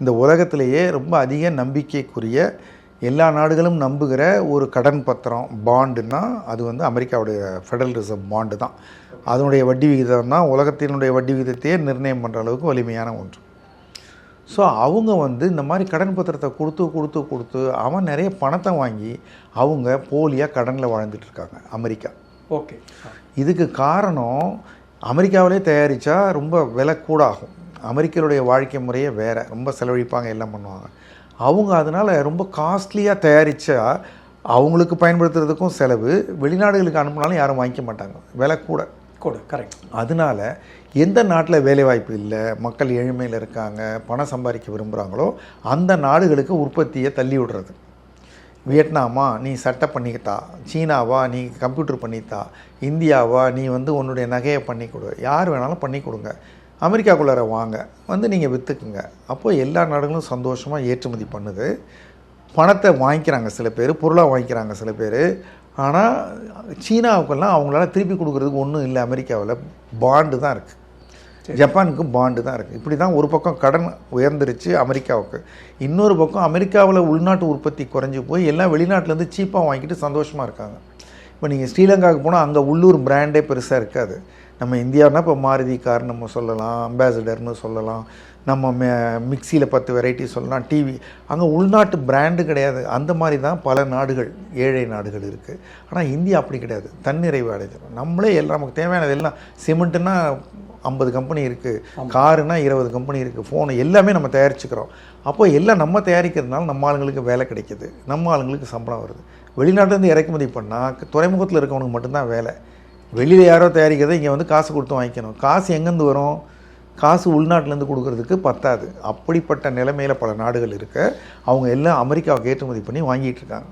இந்த உலகத்திலேயே ரொம்ப அதிக நம்பிக்கைக்குரிய எல்லா நாடுகளும் நம்புகிற ஒரு கடன் பத்திரம் பாண்டுன்னா அது வந்து அமெரிக்காவுடைய ஃபெடரல் ரிசர்வ் பாண்டு தான். அதனுடைய வட்டி விகிதம் தான் உலகத்தினுடைய வட்டி விகிதத்தையே நிர்ணயம் பண்ணுற அளவுக்கு வலிமையான ஒன்று. ஸோ அவங்க வந்து இந்த மாதிரி கடன் பத்திரத்தை கொடுத்து அவன் நிறைய பணத்தை வாங்கி அவங்க போலியாக கடனில் வாழ்ந்துட்டுருக்காங்க அமெரிக்கா. ஓகே, இதுக்கு காரணம் அமெரிக்காவிலே தயாரித்தா ரொம்ப விலை கூட ஆகும். அமெரிக்கருடைய வாழ்க்கை முறையே வேறு, ரொம்ப செலவழிப்பாங்க, எல்லாம் பண்ணுவாங்க. அவங்க அதனால் ரொம்ப காஸ்ட்லியாக தயாரித்தா அவங்களுக்கு பயன்படுத்துறதுக்கும் செலவு, வெளிநாடுகளுக்கு அனுப்பினாலும் யாரும் வாங்கிக்க மாட்டாங்க, விலை கூட. கரெக்ட். அதனால் எந்த நாட்டில் வேலைவாய்ப்பு இல்லை, மக்கள் ஏழ்மையில் இருக்காங்க, பணம் சம்பாதிக்க விரும்புகிறாங்களோ அந்த நாடுகளுக்கு உற்பத்தியை தள்ளி விடுறது. வியட்நாமா நீ சட்டை பண்ணிக்கிட்டா, சீனாவா நீ கம்ப்யூட்டர் பண்ணித்தா, இந்தியாவா நீ வந்து உன்னுடைய நகையை பண்ணி கொடு, யார் வேணாலும் பண்ணி கொடுங்க, அமெரிக்காக்குள்ளார வாங்க வந்து நீங்கள் விற்றுக்குங்க. அப்போது எல்லா நாடுகளும் சந்தோஷமாக ஏற்றுமதி பண்ணுது. பணத்தை வாங்கிக்கிறாங்க சில பேர், பொருளாக வாங்கிக்கிறாங்க சில பேர். ஆனால் சீனாவுக்கெல்லாம் அவங்களால திருப்பி கொடுக்குறதுக்கு ஒன்றும் இல்லை. அமெரிக்காவில் பாண்டு தான் இருக்குது, ஜப்பானுக்கு பாண்டு தான் இருக்குது. இப்படி தான் ஒரு பக்கம் கடன் உயர்ந்துருச்சு அமெரிக்காவுக்கு, இன்னொரு பக்கம் அமெரிக்காவில் உள்நாட்டு உற்பத்தி குறைஞ்சி போய் எல்லாம் வெளிநாட்டிலேருந்து சீப்பாக வாங்கிட்டு சந்தோஷமாக இருக்காங்க. இப்போ நீங்கள் ஸ்ரீலங்காவுக்கு போனால் அங்கே உள்ளூர் பிராண்டே பெருசாக இருக்காது. நம்ம இந்தியாவுனா இப்போ மாருதி கார் நம்ம சொல்லலாம், அம்பாசிடர்னு சொல்லலாம், நம்ம மிக்சியில் 10 வெரைட்டி சொல்லலாம், டிவி. அங்கே உள்நாட்டு பிராண்டு கிடையாது. அந்த மாதிரி தான் பல நாடுகள், ஏழை நாடுகள் இருக்குது. ஆனால் இந்தியா அப்படி கிடையாது, தன்னிறைவு அடைஞ்சிடும். நம்மளே எல்லாம் நமக்கு தேவையானது எல்லாம். சிமெண்ட்டுன்னா 50 கம்பெனி இருக்குது, காருன்னா 20 கம்பெனி இருக்குது, ஃபோனு எல்லாமே நம்ம தயாரிச்சுக்கிறோம். அப்போ எல்லாம் நம்ம தயாரிக்கிறதுனால நம்ம ஆளுங்களுக்கு வேலை கிடைக்கிது, நம்ம ஆளுங்களுக்கு சம்பளம் வருது. வெளிநாட்டிலேருந்து இறக்குமதி பண்ணால் துறைமுகத்தில் இருக்கவனுக்கு மட்டும்தான் வேலை. வெளியில் யாரோ தயாரிக்கிறதை இங்கே வந்து காசு கொடுத்து வாங்கிக்கணும். காசு எங்கேருந்து வரும்? காசு உள்நாட்டிலேருந்து கொடுக்கறதுக்கு பத்தாது. அப்படிப்பட்ட நிலைமையில் பல நாடுகள் இருக்க அவங்க எல்லாம் அமெரிக்காவுக்கு ஏற்றுமதி பண்ணி வாங்கிட்டு இருக்காங்க.